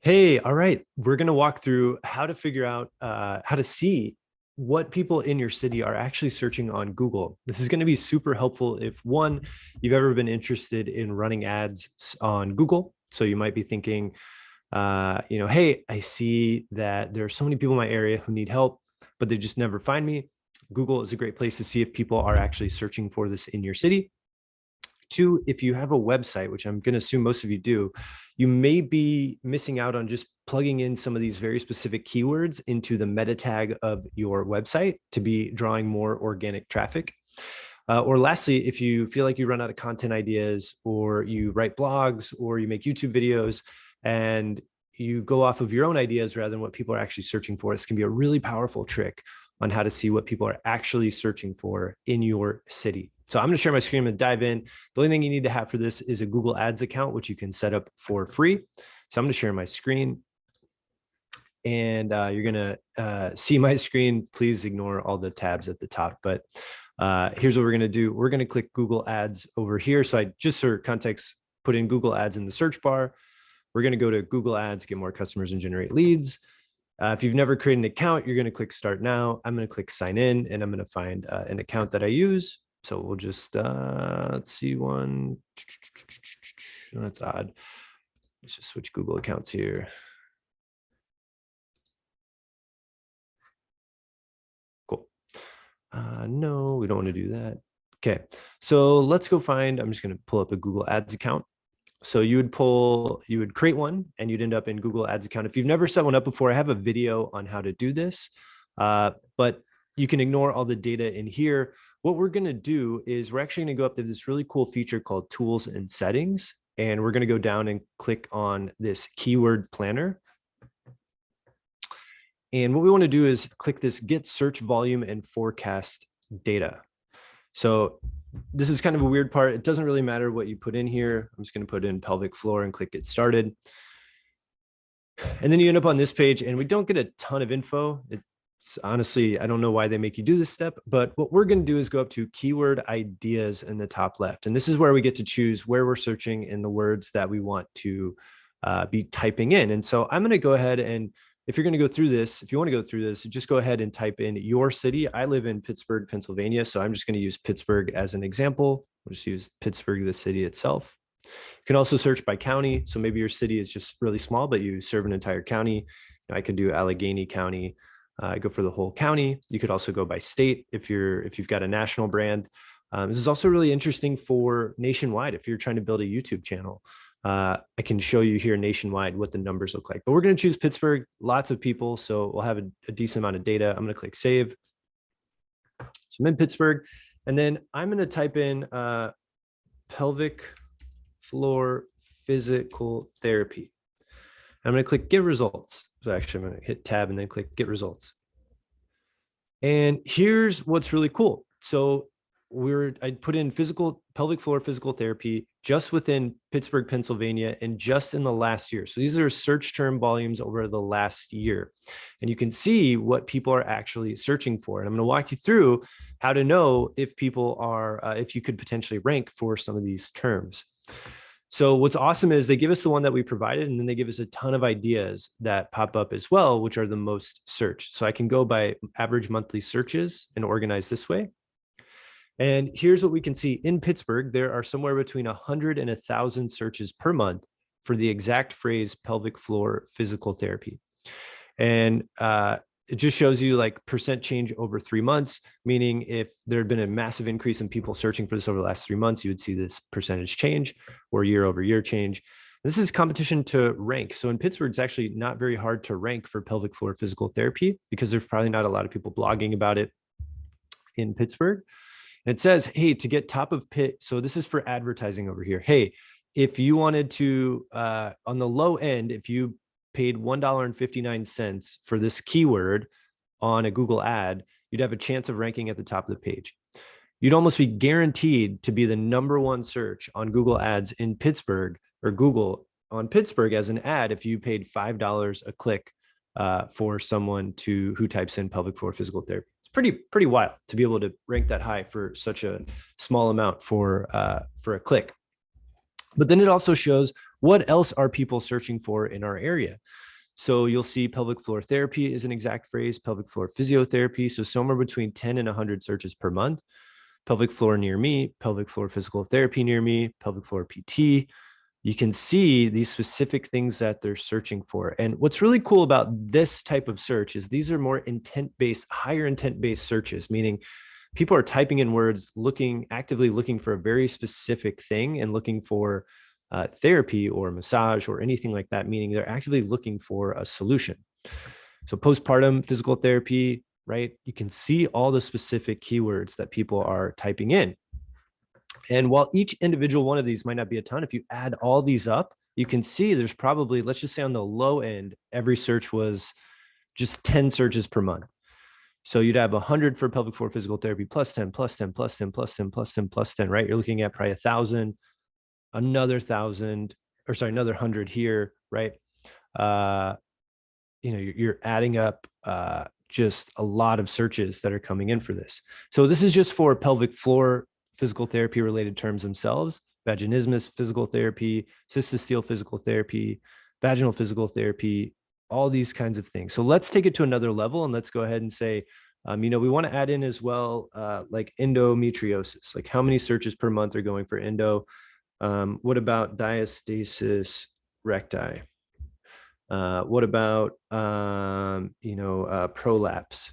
Hey, all right. We're going to walk through how to figure out how to see what people in your city are actually searching on Google. This is going to be super helpful if one, you've ever been interested in running ads on Google. So you might be thinking, hey, I see that there are so many people in my area who need help, but they just never find me. Google is a great place to see if people are actually searching for this in your city. Two, if you have a website, which I'm going to assume most of you do, you may be missing out on just plugging in some of these very specific keywords into the meta tag of your website to be drawing more organic traffic. Or lastly, if you feel like you run out of content ideas, or you write blogs, or you make YouTube videos, and you go off of your own ideas rather than what people are actually searching for, this can be a really powerful trick on how to see what people are actually searching for in your city. So I'm going to share my screen and dive in. The only thing you need to have for this is a Google Ads account, which you can set up for free. So I'm going to share my screen, and you're going to see my screen. Please ignore all the tabs at the top. But here's what we're going to do. We're going to click Google Ads over here. So I just for context, put in Google Ads in the search bar. We're going to go to Google Ads, get more customers and generate leads. If you've never created an account, you're going to click Start Now. I'm going to click Sign In, and I'm going to find an account that I use. So we'll just, let's see one. That's odd. Let's just switch Google accounts here. Cool. No, we don't want to do that. Okay, so let's go find, I'm just going to pull up a Google Ads account. So you would create one, and you'd end up in Google Ads account. If you've never set one up before, I have a video on how to do this, but you can ignore all the data in here. What we're going to do is we're actually going to go up to this really cool feature called Tools and Settings, and we're going to go down and click on this keyword planner. And what we want to do is click this Get Search Volume and Forecast Data. So this is kind of a weird part. It doesn't really matter what you put in here. I'm just going to put in pelvic floor and click Get Started. And then you end up on this page, and we don't get a ton of info. It's honestly, I don't know why they make you do this step, but what we're going to do is go up to keyword ideas in the top left. And this is where we get to choose where we're searching in the words that we want to be typing in. And so I'm going to go ahead, and if you're going to go through this, if you want to go through this, just go ahead and type in your city. I live in Pittsburgh, Pennsylvania, so I'm just going to use Pittsburgh as an example. We'll just use Pittsburgh, the city itself. You can also search by county. So maybe your city is just really small, but you serve an entire county. I could do Allegheny County. Go for the whole county. You could also go by state if you've got a national brand. This is also really interesting for nationwide. If you're trying to build a YouTube channel, I can show you here nationwide what the numbers look like. But we're going to choose Pittsburgh. Lots of people, so we'll have a decent amount of data. I'm going to click Save. So I'm in Pittsburgh, and then I'm going to type in pelvic floor physical therapy. I'm going to click Get Results. So actually, I'm going to hit Tab and then click Get Results. And here's what's really cool. So I put in pelvic floor physical therapy just within Pittsburgh, Pennsylvania, and just in the last year. So these are search term volumes over the last year. And you can see what people are actually searching for. And I'm going to walk you through how to know if people are, if you could potentially rank for some of these terms. So what's awesome is they give us the one that we provided, and then they give us a ton of ideas that pop up as well, which are the most searched. So I can go by average monthly searches and organize this way. And here's what we can see. In Pittsburgh, there are somewhere between 100 and 1,000 searches per month for the exact phrase pelvic floor physical therapy. And it just shows you like percent change over 3 months, meaning if there had been a massive increase in people searching for this over the last 3 months, you would see this percentage change or year over year change. This is competition to rank. So in Pittsburgh, it's actually not very hard to rank for pelvic floor physical therapy because there's probably not a lot of people blogging about it in Pittsburgh. And it says, hey, to get top of pit. So this is for advertising over here. Hey, if you wanted to, on the low end, if you paid $1.59 for this keyword on a Google ad, you'd have a chance of ranking at the top of the page. You'd almost be guaranteed to be the #1 search on Google Ads in Pittsburgh, or Google on Pittsburgh as an ad if you paid $5 a click for someone who types in pelvic floor physical therapy. It's pretty wild to be able to rank that high for such a small amount for a click. But then it also shows what else are people searching for in our area? So you'll see pelvic floor therapy is an exact phrase, pelvic floor physiotherapy. So somewhere between 10 and 100 searches per month. Pelvic floor near me, pelvic floor physical therapy near me, pelvic floor PT. You can see these specific things that they're searching for. And what's really cool about this type of search is these are more intent-based, higher intent-based searches, meaning people are typing in words, actively looking for a very specific thing and looking for therapy or massage or anything like that, meaning they're actively looking for a solution. So postpartum physical therapy, right? You can see all the specific keywords that people are typing in. And while each individual one of these might not be a ton, if you add all these up, you can see there's probably, let's just say on the low end, every search was just 10 searches per month. So you'd have 100 for pelvic floor physical therapy, plus 10, plus 10, plus 10, plus 10, plus 10, plus 10, right? You're looking at probably 1,000, another 1,000, or sorry, another 100 here, right? You're adding up just a lot of searches that are coming in for this. So this is just for pelvic floor physical therapy related terms themselves: vaginismus physical therapy, cystosteel physical therapy, vaginal physical therapy, all these kinds of things. So let's take it to another level and let's go ahead and say, we want to add in as well, like endometriosis, like how many searches per month are going for endo? What about diastasis recti? What about, prolapse?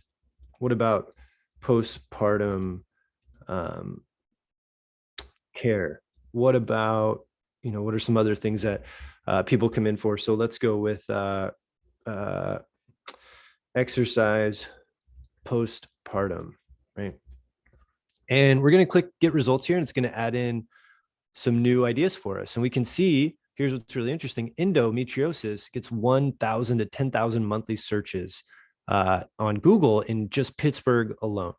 What about postpartum care? What about, what are some other things that people come in for? So let's go with exercise postpartum, right? And we're going to click get results here, and it's going to add in some new ideas for us. And we can see, here's what's really interesting: endometriosis gets 1,000 to 10,000 monthly searches on Google in just Pittsburgh alone.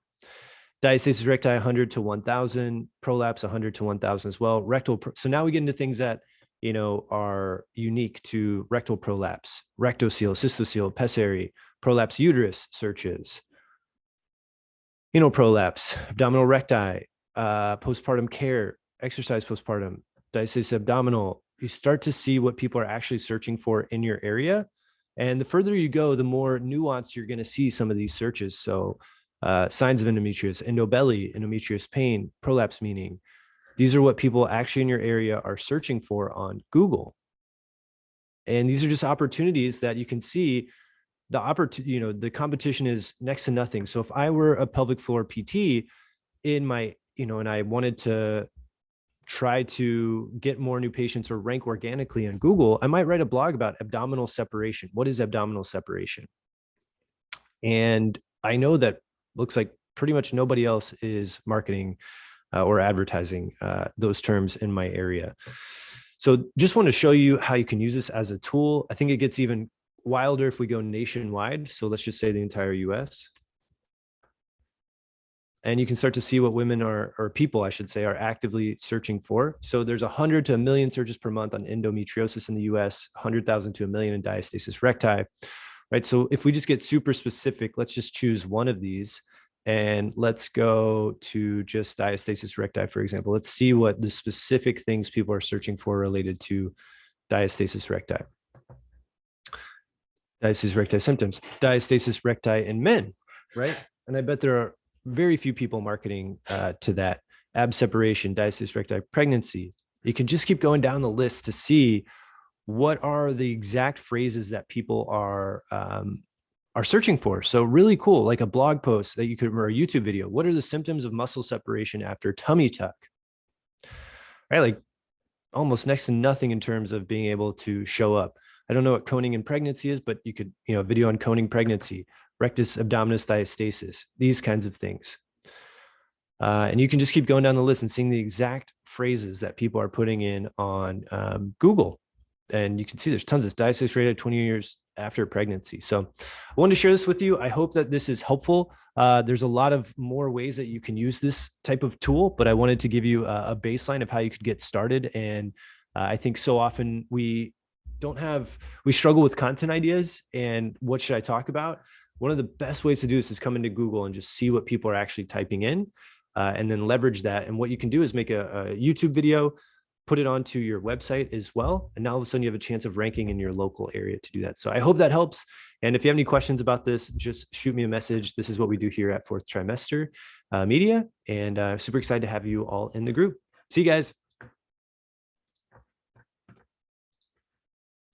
Diastasis recti 100 to 1,000, prolapse 100 to 1,000 as well. So now we get into things that are unique to rectal prolapse, rectocele, cystocele, pessary, prolapse uterus searches, prolapse, abdominal recti, postpartum care, exercise postpartum, diastasis abdominal. You start to see what people are actually searching for in your area. And the further you go, the more nuanced you're going to see some of these searches. So signs of endometriosis, endobelly, endometrious pain, prolapse meaning. These are what people actually in your area are searching for on Google. And these are just opportunities that you can see. The competition is next to nothing. So if I were a pelvic floor PT in my, and I wanted to try to get more new patients or rank organically on Google, I might write a blog about abdominal separation. What is abdominal separation? And I know that looks like pretty much nobody else is marketing or advertising those terms in my area. So just want to show you how you can use this as a tool. I think it gets even wilder if we go nationwide. So let's just say the entire US. And you can start to see what women or people, I should say, are actively searching for. So there's 100 to 1 million searches per month on endometriosis in the US, 100,000 to 1 million in diastasis recti, right? So if we just get super specific, let's just choose one of these and let's go to just diastasis recti, for example. Let's see what the specific things people are searching for related to diastasis recti. Diastasis recti symptoms, diastasis recti in men, right? And I bet there are very few people marketing to that. Ab separation, diastasis recti pregnancy. You can just keep going down the list to see what are the exact phrases that people are searching for. So really cool, like a blog post that you could, or a YouTube video. What are the symptoms of muscle separation after tummy tuck? Right, like almost next to nothing in terms of being able to show up. I don't know what coning in pregnancy is, but you could, video on coning pregnancy, rectus abdominis diastasis, these kinds of things. And you can just keep going down the list and seeing the exact phrases that people are putting in on Google. And you can see there's tons of diastasis rate at 20 years after pregnancy. So I wanted to share this with you. I hope that this is helpful. There's a lot of more ways that you can use this type of tool, but I wanted to give you a baseline of how you could get started. And I think so often we struggle with content ideas and what should I talk about? One of the best ways to do this is come into Google and just see what people are actually typing in and then leverage that. And what you can do is make a YouTube video, put it onto your website as well. And now all of a sudden you have a chance of ranking in your local area to do that. So I hope that helps. And if you have any questions about this, just shoot me a message. This is what we do here at Fourth Trimester Media. And super excited to have you all in the group. See you guys.